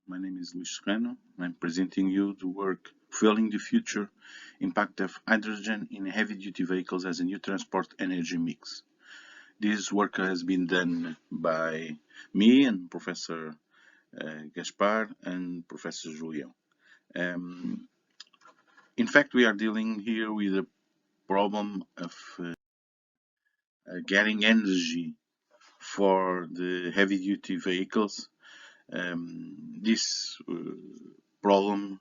My name is Luís Serrano. I'm presenting you the work Fueling the Future, Impact of Hydrogen in Heavy-Duty Vehicles as a New Transport Energy Mix. This work has been done by me and Professor Gaspar and Professor Julião. In fact, we are dealing here with a problem of getting energy for the heavy-duty vehicles. This problem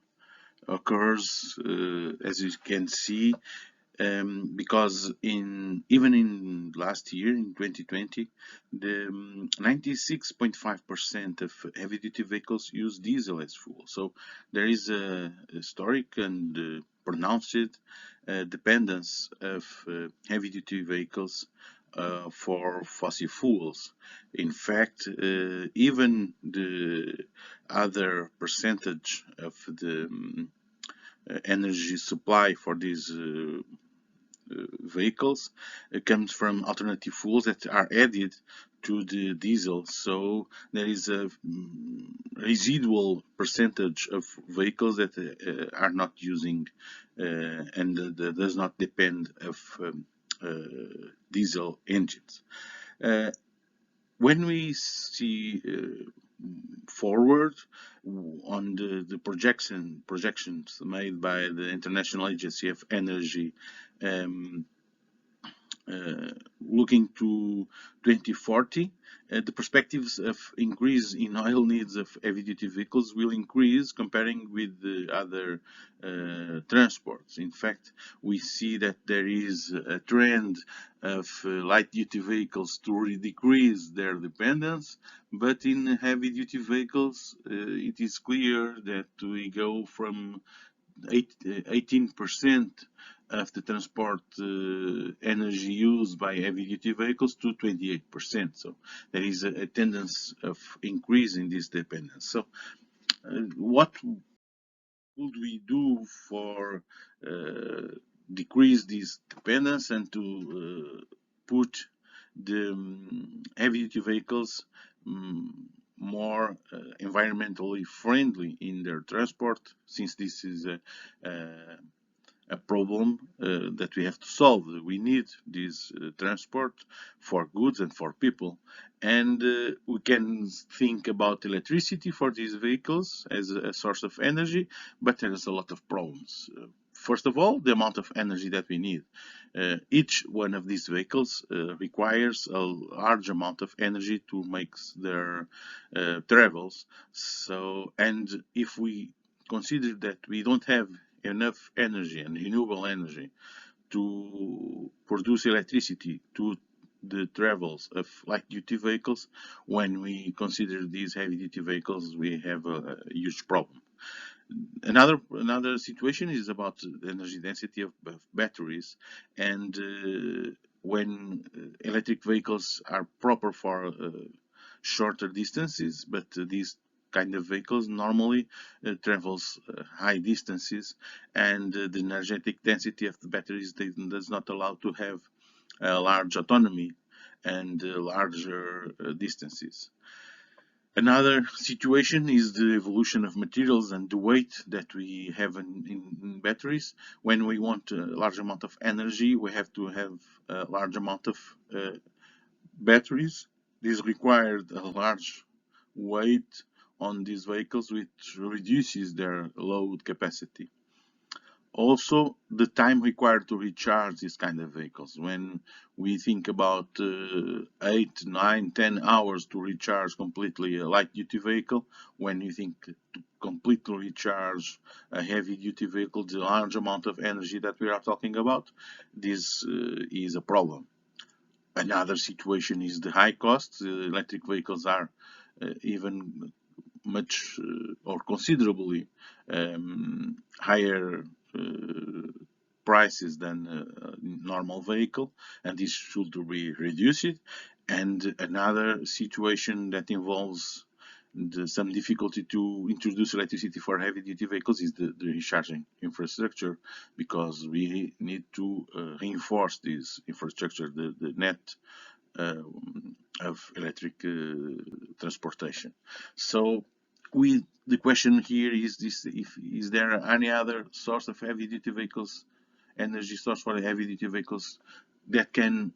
occurs, as you can see, because even in last year, in 2020, the 96.5% of heavy-duty vehicles use diesel as fuel. So there is a historic and pronounced dependence of heavy-duty vehicles for fossil fuels. In fact, even the other percentage of the energy supply for these vehicles comes from alternative fuels that are added to the diesel. So there is a residual percentage of vehicles that are not using and does not depend of diesel engines. When we see forward on the projections made by the International Agency of Energy, looking to 2040, the perspectives of increase in oil needs of heavy-duty vehicles will increase comparing with the other transports. In fact, we see that there is a trend of light-duty vehicles to decrease their dependence, but in heavy-duty vehicles, it is clear that we go from 18% of the transport energy used by heavy-duty vehicles to 28%. So there is a tendency of increasing this dependence. So what would we do for decrease this dependence and to put the heavy-duty vehicles more environmentally friendly in their transport, since this is a problem that we have to solve. We need this transport for goods and for people, and we can think about electricity for these vehicles as a source of energy, but there's a lot of problems. First of all, the amount of energy that we need. Each one of these vehicles requires a large amount of energy to make their travels. So, and if we consider that we don't have enough energy and renewable energy to produce electricity to the travels of light-duty vehicles, when we consider these heavy-duty vehicles, we have a huge problem. Another situation is about the energy density of batteries, and when electric vehicles are proper for shorter distances, but these kind of vehicles normally travels high distances, and the energetic density of the batteries does not allow to have a large autonomy and larger distances. Another situation is the evolution of materials and the weight that we have in batteries. When we want a large amount of energy, we have to have a large amount of batteries. This required a large weight on these vehicles, which reduces their load capacity. Also, the time required to recharge these kind of vehicles. When we think about 8, 9, 10 hours to recharge completely a light-duty vehicle, when you think to completely recharge a heavy-duty vehicle, the large amount of energy that we are talking about, this is a problem. Another situation is the high cost. Electric vehicles are even much or considerably higher prices than a normal vehicle, and this should be reduced. And another situation that involves some difficulty to introduce electricity for heavy-duty vehicles is the recharging infrastructure, because we need to reinforce this infrastructure, the net of electric transportation. So the question here is this: is there any other source of heavy-duty vehicles, energy source for heavy-duty vehicles that can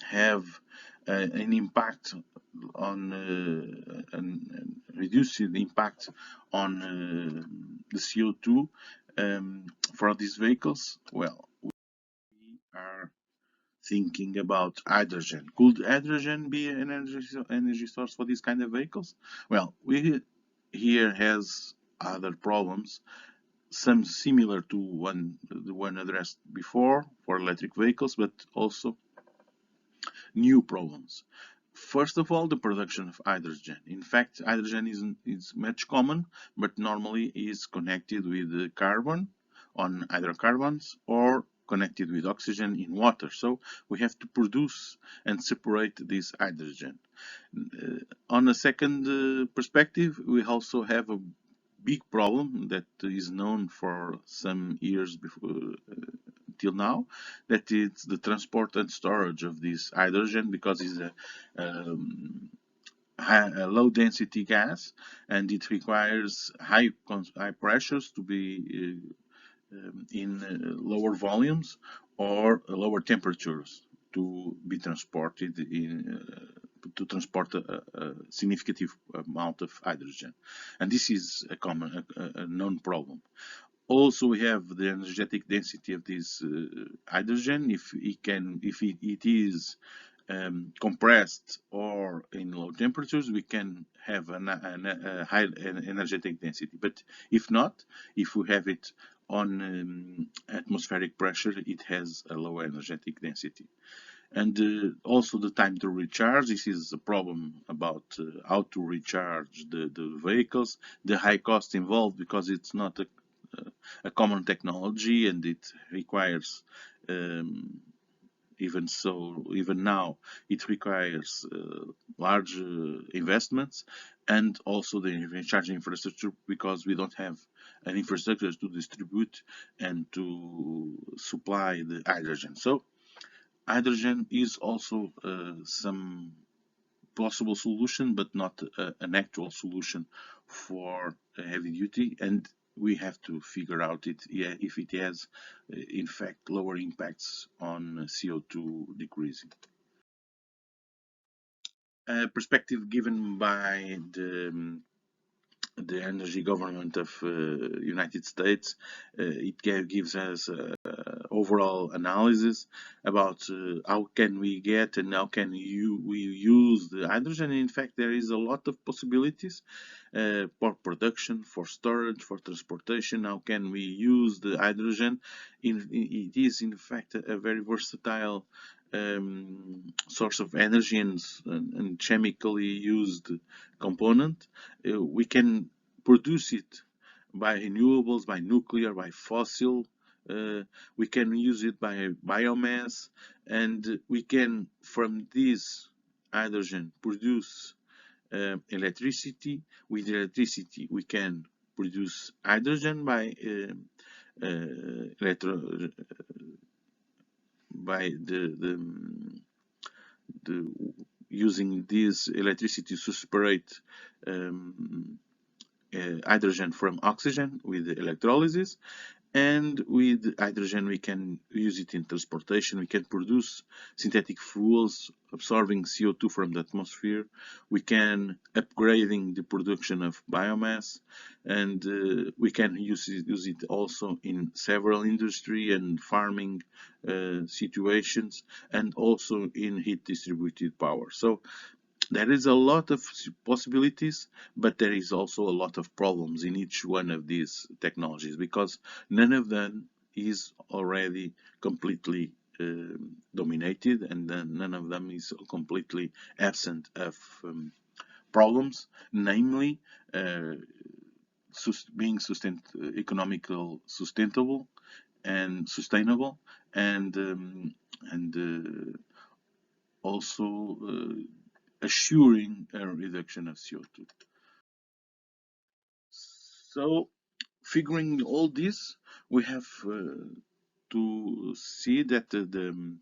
have an impact on and reduce the impact on the CO2 for these vehicles? Well, we are thinking about hydrogen. Could hydrogen be an energy source for these kind of vehicles? Well, we here has other problems, some similar to the one addressed before for electric vehicles, but also new problems. First of all, the production of hydrogen. In fact, hydrogen is much common, but normally is connected with carbon on hydrocarbons or connected with oxygen in water. So we have to produce and separate this hydrogen. On a second perspective, we also have a big problem that is known for some years before, till now, that is the transport and storage of this hydrogen, because it's a low density gas and it requires high pressures to be in lower volumes or lower temperatures to be transported to transport a significant amount of hydrogen, and this is a known problem. Also, we have the energetic density of this hydrogen. If it is compressed or in low temperatures, we can have a high energetic density. But if not, if we have it on atmospheric pressure, it has a low energetic density. And also the time to recharge. This is a problem about how to recharge the vehicles. The high cost involved, because it's not a common technology, and it requires even now it requires large investments, and also the charging infrastructure, because we don't have an infrastructure to distribute and to supply the hydrogen. So hydrogen is also some possible solution, but not an actual solution for heavy duty, and we have to figure out if it has, in fact, lower impacts on CO2 decreasing. A perspective given by the energy government of United States, it gives us overall analysis about how can we get and how can we use the hydrogen. In fact, there is a lot of possibilities for production, for storage, for transportation. How can we use the hydrogen? It is in fact a very versatile source of energy and chemically used component. We can produce it by renewables, by nuclear, by fossil. We can use it by biomass, and we can, from this hydrogen, produce electricity. With electricity, we can produce hydrogen by using this electricity to separate hydrogen from oxygen with electrolysis. And with hydrogen, we can use it in transportation. We can produce synthetic fuels absorbing CO2 from the atmosphere. We can upgrading the production of biomass, and we can use it also in several industry and farming situations, and also in heat distributed power. So there is a lot of possibilities, but there is also a lot of problems in each one of these technologies, because none of them is already completely dominated, and then none of them is completely absent of problems, namely being economical sustainable and sustainable, and also assuring a reduction of CO2. So, figuring all this, we have to see that the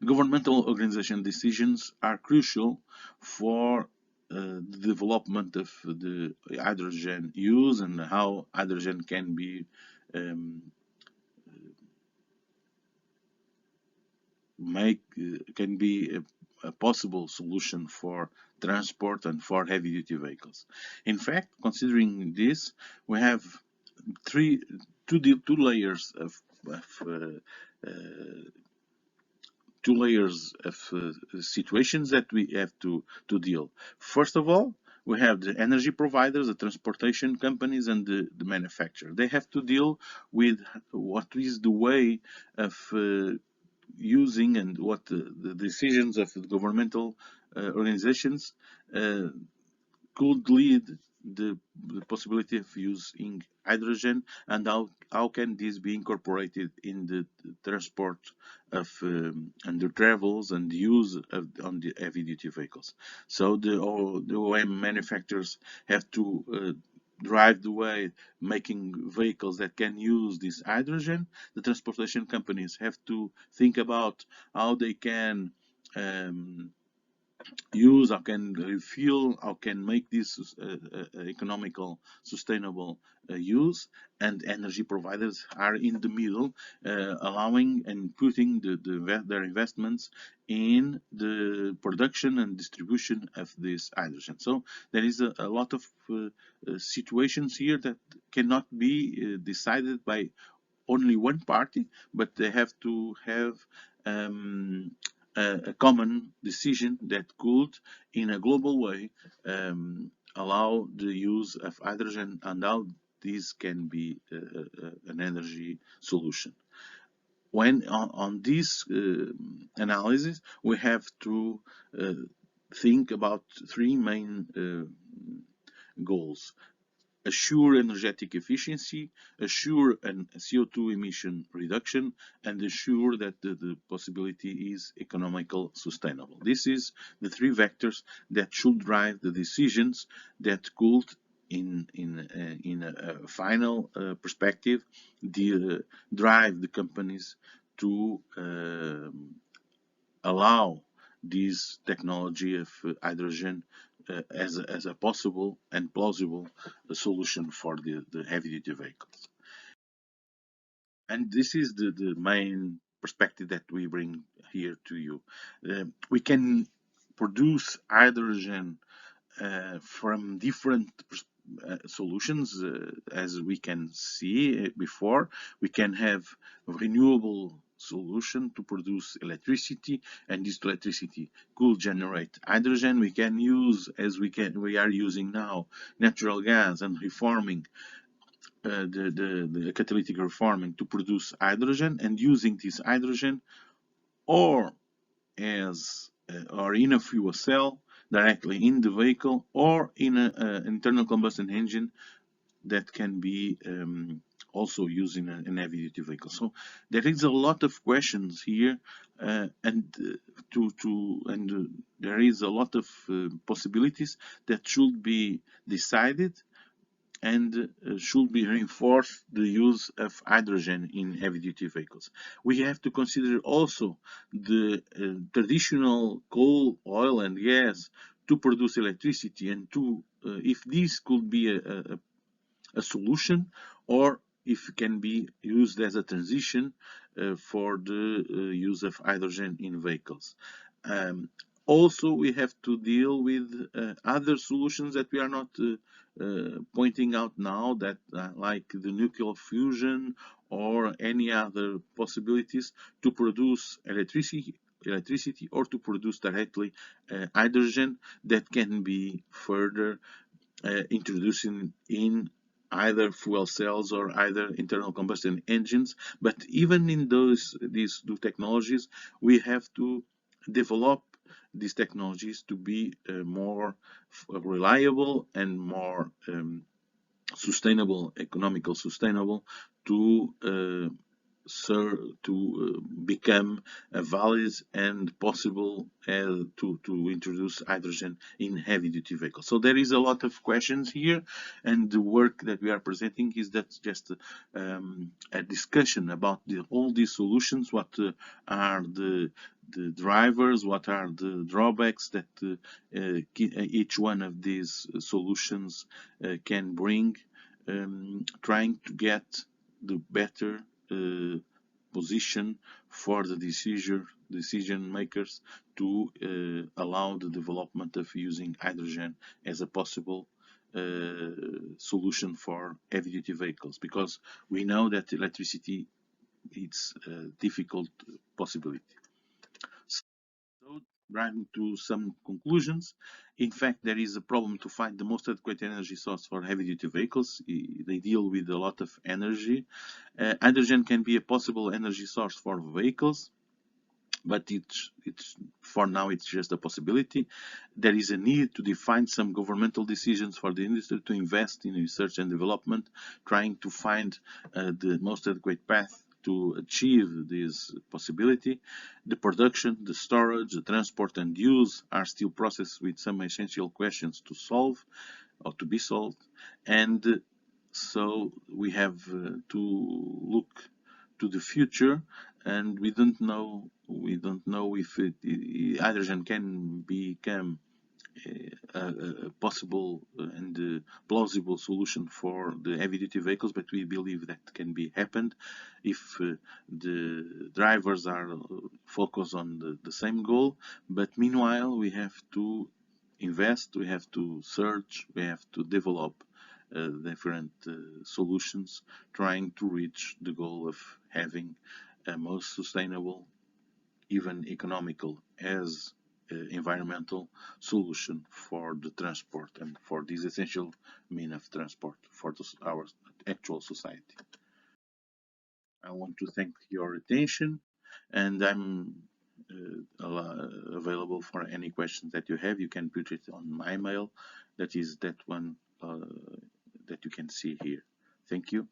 governmental organization decisions are crucial for the development of the hydrogen use and how hydrogen can be um, can be a possible solution for transport and for heavy duty vehicles. In fact, considering this, we have two layers of situations that we have to deal. First of all, we have the energy providers, the transportation companies, and the manufacturer. They have to deal with what is the way of using and what the decisions of the governmental organizations uh, could lead the possibility of using hydrogen, and how can this be incorporated in the transport of and the travels and the use of on the heavy duty vehicles. So the OEM manufacturers have to drive the way making vehicles that can use this hydrogen. The transportation companies have to think about how they can um, use, how can refuel, how can make this economical, sustainable use, and energy providers are in the middle, allowing and putting their investments in the production and distribution of this hydrogen. So there is a lot of situations here that cannot be decided by only one party, but they have to have um, a common decision that could, in a global way, allow the use of hydrogen and how this can be an energy solution. When on this analysis, we have to uh, think about three main goals: assure energetic efficiency, assure an CO2 emission reduction, and assure that the possibility is economical sustainable. This is the three vectors that should drive the decisions that could, in a final perspective, drive the companies to allow this technology of hydrogen as a possible and plausible solution for the heavy-duty vehicles. And this is the main perspective that we bring here to you. We can produce hydrogen from different solutions, as we can see before. We can have a renewable solution to produce electricity, and this electricity could generate hydrogen. We can use, as we are using now, natural gas and reforming the catalytic reforming to produce hydrogen, and using this hydrogen or or in a fuel cell directly in the vehicle, or in an internal combustion engine that can be also used in an heavy-duty vehicle. So there is a lot of questions here, and there is a lot of possibilities that should be decided, and should be reinforced the use of hydrogen in heavy-duty vehicles. We have to consider also the traditional coal, oil, and gas to produce electricity, and if this could be a solution, or if it can be used as a transition for the use of hydrogen in vehicles. Um, Also, we have to deal with other solutions that we are not pointing out now, that like the nuclear fusion or any other possibilities to produce electricity or to produce directly hydrogen that can be further introducing in either fuel cells or either internal combustion engines. But even in these two technologies, we have to develop these technologies to be more reliable and more sustainable, economical sustainable, to become a valid and possible to introduce hydrogen in heavy-duty vehicles. So there is a lot of questions here, and the work that we are presenting is that just a discussion about all these solutions. What are the drivers? What are the drawbacks that each one of these solutions can bring? Trying to get the better position for the decision makers to allow the development of using hydrogen as a possible solution for heavy duty vehicles, because we know that electricity is a difficult possibility. So, driving to some conclusions, in fact, there is a problem to find the most adequate energy source for heavy-duty vehicles. They deal with a lot of energy. Hydrogen can be a possible energy source for vehicles, but for now it's just a possibility. There is a need to define some governmental decisions for the industry to invest in research and development, trying to find the most adequate path to achieve this possibility. The production, the storage, the transport and use are still processed with some essential questions to solve or to be solved, and so we have to look to the future, and we don't know if hydrogen can become a possible and plausible solution for the heavy-duty vehicles, but we believe that can be happened if the drivers are focused on the same goal. But meanwhile, we have to invest, we have to search, we have to develop different solutions, trying to reach the goal of having a most sustainable, even economical as environmental solution for the transport and for this essential mean of transport for our actual society. I want to thank your attention, and I'm available for any questions that you have. You can put it on my mail, that is that one that you can see here. Thank you.